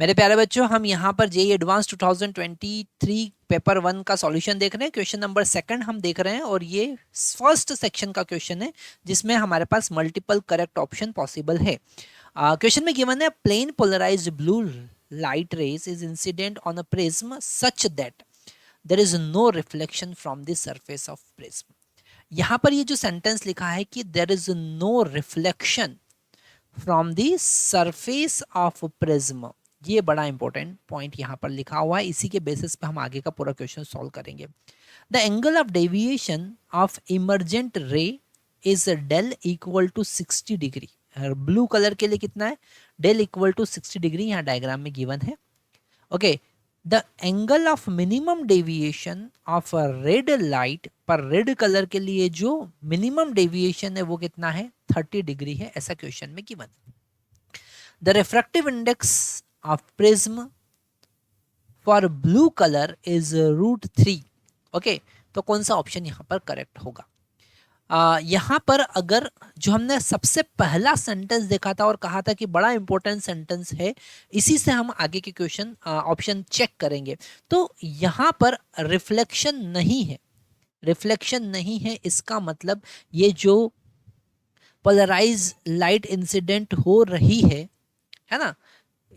मेरे प्यारे बच्चों, हम यहाँ पर जेई एडवांस 2023 पेपर 1 का सॉल्यूशन देख रहे हैं। क्वेश्चन नंबर सेकंड हम देख रहे हैं और ये फर्स्ट सेक्शन का क्वेश्चन है जिसमें हमारे पास मल्टीपल करेक्ट ऑप्शन पॉसिबल है। क्वेश्चन में गिवन है plane polarised blue light rays is incident on a prism such that there is no reflection from the surface of prism. यहाँ पर ये जो सेंटेंस लिखा है कि there is no reflection from the surface of prism, ये बड़ा important point यहाँ पर लिखा हुआ है। इसी के बेसिस पे हम आगे का पूरा क्वेश्चन सॉल्व करेंगे। The angle of deviation of emergent ray is del equal to 60 degree. Blue colour के लिए कितना है? डेल इक्वल टू 60 डिग्री यहाँ डायग्राम में गिवन है। Okay, the angle of minimum deviation of red light, पर red colour के लिए जो मिनिमम डेविएशन है वो कितना है? 30 डिग्री है, ऐसा क्वेश्चन में गिवन है। The refractive index of prism for blue colour is √3। Okay, तो कौन सा ऑप्शन यहाँ पर करेक्ट होगा? यहाँ पर अगर जो हमने सबसे पहला सेंटेंस देखा था और कहा था कि बड़ा इंपॉर्टेंट सेंटेंस है, इसी से हम आगे के क्वेश्चन ऑप्शन चेक करेंगे। तो यहाँ पर रिफ्लेक्शन नहीं है, रिफ्लेक्शन नहीं है, इसका मतलब ये जो पोलराइज लाइट इंसिडेंट हो रही है ना,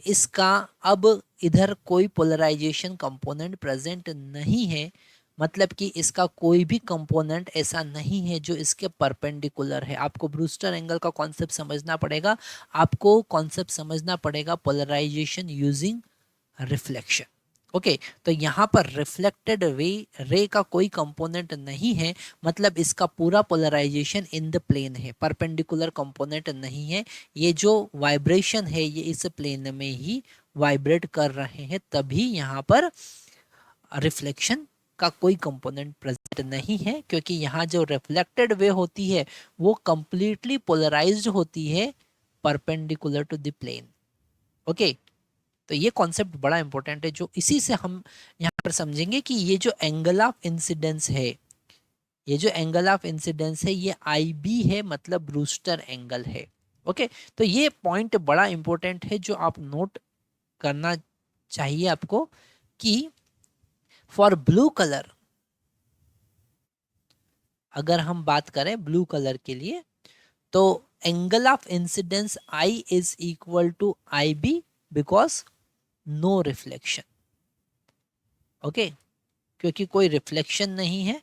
इसका अब इधर कोई पोलराइजेशन कंपोनेंट प्रेजेंट नहीं है। मतलब कि इसका कोई भी कंपोनेंट ऐसा नहीं है जो इसके परपेंडिकुलर है। आपको ब्रूस्टर एंगल का कॉन्सेप्ट समझना पड़ेगा, आपको कॉन्सेप्ट समझना पड़ेगा पोलराइजेशन यूजिंग रिफ्लेक्शन। ओके, तो यहाँ पर रिफ्लेक्टेड रे का कोई कंपोनेंट नहीं है, मतलब इसका पूरा पोलराइजेशन इन द प्लेन है, परपेंडिकुलर कंपोनेंट नहीं है। ये जो वाइब्रेशन है ये इस प्लेन में ही वाइब्रेट कर रहे हैं, तभी यहाँ पर रिफ्लेक्शन का कोई कंपोनेंट प्रेजेंट नहीं है, क्योंकि यहाँ जो रिफ्लेक्टेड वे होती है वो कंप्लीटली पोलराइज्ड होती है perpendicular to the plane. Okay, तो ये कॉन्सेप्ट बड़ा इंपॉर्टेंट है, जो इसी से हम यहाँ पर समझेंगे कि ये जो एंगल ऑफ इंसिडेंस है, ये जो एंगल ऑफ इंसिडेंस है ये IB है, मतलब ब्रूस्टर एंगल है। ओके, तो ये पॉइंट बड़ा इंपॉर्टेंट है जो आप नोट करना चाहिए आपको कि फॉर ब्लू कलर, अगर हम बात करें ब्लू कलर के लिए, तो angle of incidence I is equal to IB because no reflection. Okay, क्योंकि कोई रिफ्लेक्शन नहीं है,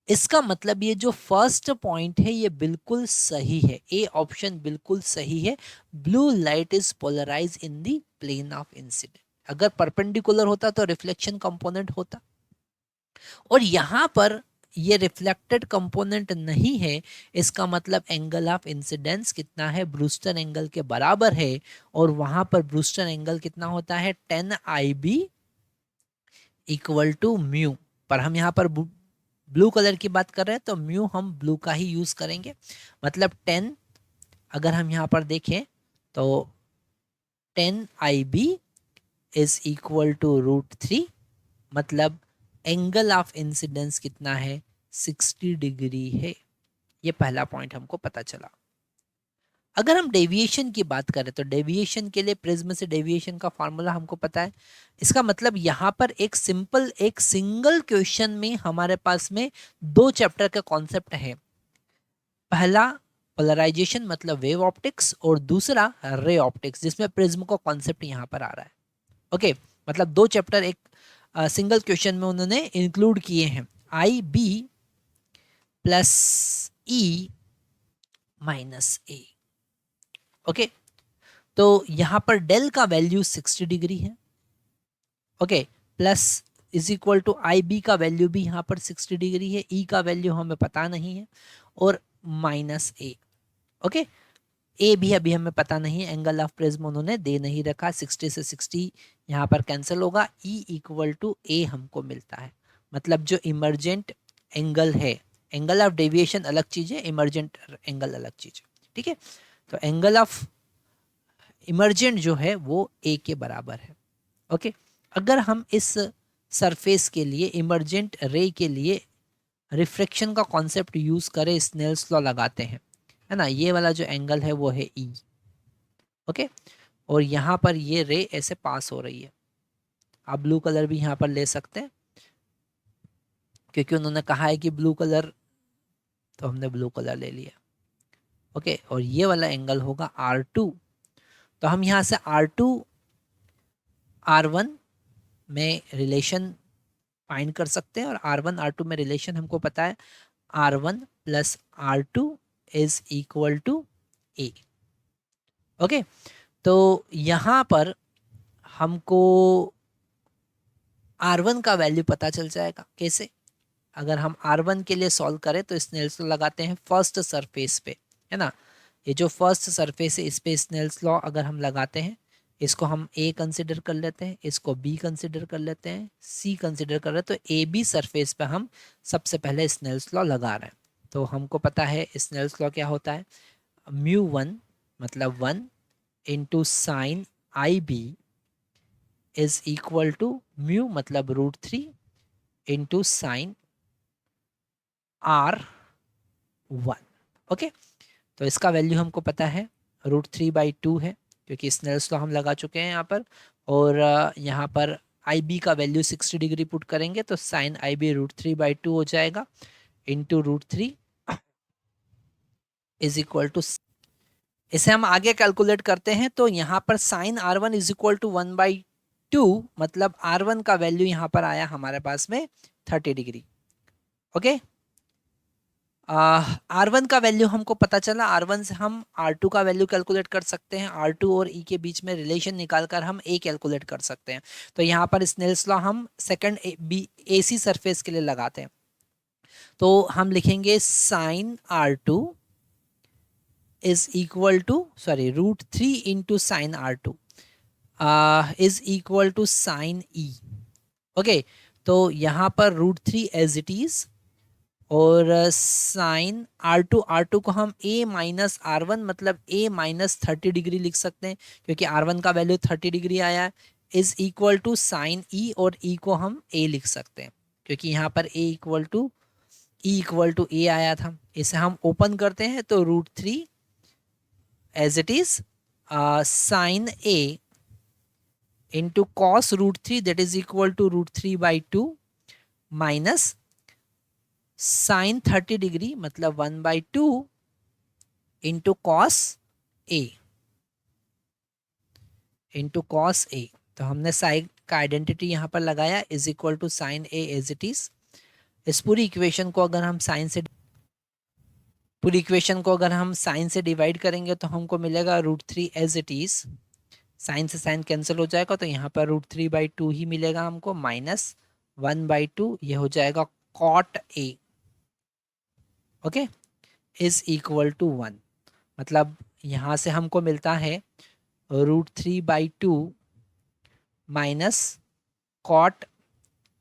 इसका मतलब ये जो फर्स्ट पॉइंट है ये बिल्कुल सही है, ए ऑप्शन बिल्कुल सही है। Blue light is polarise in the plane of incident. अगर परपेंडिकुलर होता तो रिफ्लेक्शन कंपोनेंट होता, और यहां पर ये रिफ्लेक्टेड कंपोनेंट नहीं है, इसका मतलब एंगल ऑफ इंसिडेंस कितना है? ब्रूस्टर एंगल के बराबर है, और वहां पर ब्रूस्टर एंगल कितना होता है? 10 IB इक्वल टू म्यू। पर हम यहाँ पर ब्लू कलर की बात कर रहे हैं तो म्यू हम ब्लू का ही यूज करेंगे। मतलब 10, अगर हम यहाँ पर देखें तो 10 IB इज इक्वल टू √3, मतलब एंगल ऑफ इंसिडेंस कितना है? 60 डिग्री है। ये पहला पॉइंट हमको पता चला। अगर हम डेविएशन की बात करें तो डेविएशन के लिए प्रिज्म से डेविएशन का फॉर्मूला हमको पता है। इसका मतलब यहाँ पर एक सिंगल क्वेश्चन में हमारे पास में 2 चैप्टर का कॉन्सेप्ट है। पहला पोलराइजेशन मतलब वेव ऑप्टिक्स, और दूसरा रे ऑप्टिक्स जिसमें प्रिज्म का कॉन्सेप्ट यहाँ पर आ रहा है। ओके, मतलब 2 चैप्टर एक सिंगल क्वेश्चन में उन्होंने इंक्लूड किए हैं। IB + E - A। ओके, तो यहां पर डेल का वैल्यू 60 डिग्री है। Okay, plus is equal to IB का वैल्यू भी यहां पर 60 डिग्री है, E का वैल्यू हमें पता नहीं है, और -A। ओके, A भी अभी हमें पता नहीं है, एंगल ऑफ प्रिज्म उन्होंने दे नहीं रखा, 60 से 60 यहाँ पर कैंसिल होगा, E इक्वल टू A हमको मिलता है। मतलब जो इमरजेंट एंगल है, एंगल ऑफ डेविएशन अलग चीज है, इमरजेंट एंगल अलग चीज है। ठीक है, तो एंगल ऑफ इमरजेंट जो है वो A के बराबर है। ओके, अगर हम इस सरफेस के लिए इमरजेंट रे के लिए रिफ्रैक्शन का कॉन्सेप्ट यूज करें, स्नेल्स लॉ लगाते हैं, है ना, ये वाला जो एंगल है वो है E। ओके, और यहाँ पर ये रे ऐसे पास हो रही है। आप ब्लू कलर भी यहाँ पर ले सकते हैं क्योंकि उन्होंने कहा है कि ब्लू कलर, तो हमने ब्लू कलर ले लिया। ओके, और ये वाला एंगल होगा R2। तो हम यहाँ से R2 R1 में रिलेशन फाइंड कर सकते हैं, और R1 R2 में रिलेशन हमको पता है R1 plus R2 is equal to A। Okay, तो यहाँ पर हमको R1 का वैल्यू पता चल जाएगा। कैसे? अगर हम R1 के लिए सॉल्व करें तो स्नेल्स लॉ लगाते हैं फर्स्ट सरफेस पे, है ना। ये जो फर्स्ट सरफेस है इस पे स्नेल्स लॉ अगर हम लगाते हैं, इसको हम A कंसिडर कर लेते हैं, इसको B कंसिडर कर लेते हैं, C कंसिडर कर रहे हैं, तो ए बी सरफेस पे हम सबसे पहले स्नेल्स लॉ लगा रहे हैं। तो हमको पता है स्नेल्स लॉ क्या होता है, μ1 मतलब 1 into sine IB is equal to mu मतलब √3 इंटू साइन R1। ओके, तो इसका वैल्यू हमको पता है √3/2 है, क्योंकि स्नेल्स लॉ हम लगा चुके हैं यहाँ पर। और यहाँ पर IB का वैल्यू 60 डिग्री पुट करेंगे तो साइन IB √3/2 हो जाएगा, इंटू √3 इज इक्वल टू, इसे हम आगे कैलकुलेट करते हैं तो यहाँ पर sign R1 is equal to 1/2, मतलब R1 का वैल्यू यहाँ पर आया हमारे पास में 30 डिग्री। ओके, R1 का वैल्यू हमको पता चला, R1 से हम R2 का वैल्यू कैलकुलेट कर सकते हैं, R2 और E के बीच में रिलेशन निकालकर हम A कैलकुलेट कर सकते हैं। तो यहाँ पर स्नेल्स लॉ हम सेकंड AC सरफेस के लिए लगाते हैं, तो हम लिखेंगे sine R2 is equal to √3 into sine R2 is equal to sine E। Okay, तो यहाँ पर √3 एज इट इज, और साइन R2 को हम A माइनस R1 मतलब A माइनस 30 डिग्री लिख सकते हैं, क्योंकि R1 का वैल्यू 30 डिग्री आया है, is equal to sine E, और E को हम A लिख सकते हैं क्योंकि यहाँ पर E इक्वल टू A आया था। इसे हम ओपन करते हैं तो √3 as it is sine A into cos √3 that is equal to √3/2 minus sine 30 degree मतलब 1/2 into cos A into cos A। तो हमने साइन का आइडेंटिटी यहाँ पर लगाया, is equal to sine A as it is. इस पूरी इक्वेशन को अगर हम साइन से डिवाइड करेंगे तो हमको मिलेगा √3 एज इट इज, साइन से साइन कैंसिल हो जाएगा तो यहाँ पर √3/2 ही मिलेगा हमको, माइनस 1/2 ये हो जाएगा cot A। Okay, is equal to 1, मतलब यहाँ से हमको मिलता है √3/2 minus cot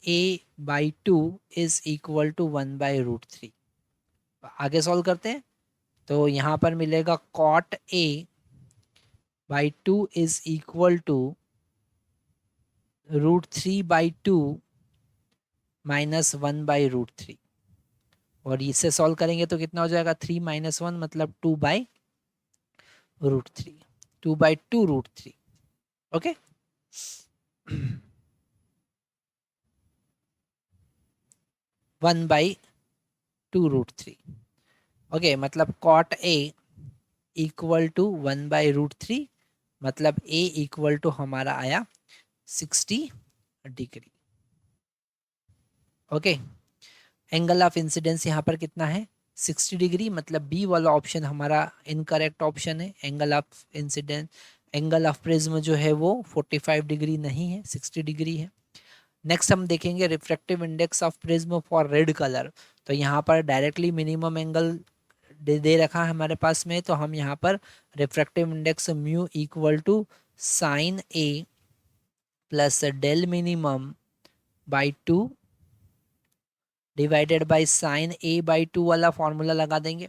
A/2 is equal to 1/√3। आगे सॉल्व करते हैं तो यहाँ पर मिलेगा cot A/2 is equal to √3/2 minus 1/√3, और इसे सॉल्व करेंगे तो कितना हो जाएगा 3 - 1 मतलब 2/√3, 2/2√3। ओके, 1/2√3। ओके, मतलब कॉट A इक्वल टू 1/√3, मतलब A इक्वल टू हमारा आया 60 degree. Okay, angle of incidence यहाँ पर कितना है 60 डिग्री, मतलब बी वाला ऑप्शन हमारा इनकरेक्ट ऑप्शन है। Angle of incidence, angle of prism जो है वो 45 डिग्री नहीं है, 60 डिग्री है। नेक्स्ट हम देखेंगे refractive index of prism for red colour. तो यहाँ पर डायरेक्टली मिनिमम एंगल दे रखा है हमारे पास में, तो हम यहाँ पर refractive index mu equal to sine A plus del minimum by 2 divided by sine A/2 वाला फॉर्मूला लगा देंगे।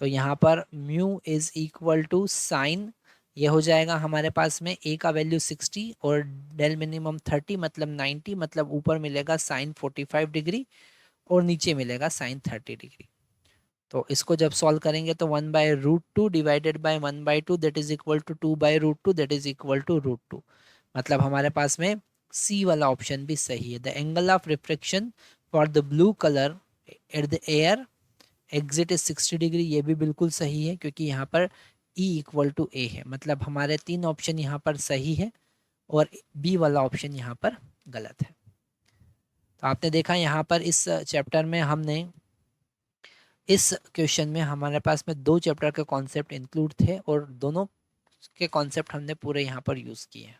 तो यहाँ पर mu is equal to sine, ये हो जाएगा हमारे पास में A का वैल्यू 60 और डेल मिनिमम 30 मतलब 90, मतलब ऊपर मिलेगा साइन 45 डिग्री और नीचे मिलेगा साइन 30 डिग्री। तो इसको जब सॉल्व करेंगे तो 1/√2 divided by 1/2 that is equal to 2/√2 that is equal to √2। मतलब हमारे पास में सी वाला ऑप्शन भी सही है। The angle of reflection for the blue colour at the air exit is 60 degree, ये भी बिल्कुल सही है क्योंकि यहाँ पर E इक्वल टू ए है। मतलब हमारे 3 ऑप्शन यहाँ पर सही है और बी वाला ऑप्शन यहाँ पर गलत है। तो आपने देखा यहाँ पर इस चैप्टर में हमने इस क्वेश्चन में हमारे पास में 2 चैप्टर के कॉन्सेप्ट इंक्लूड थे और दोनों के कॉन्सेप्ट हमने पूरे यहाँ पर यूज़ किए हैं।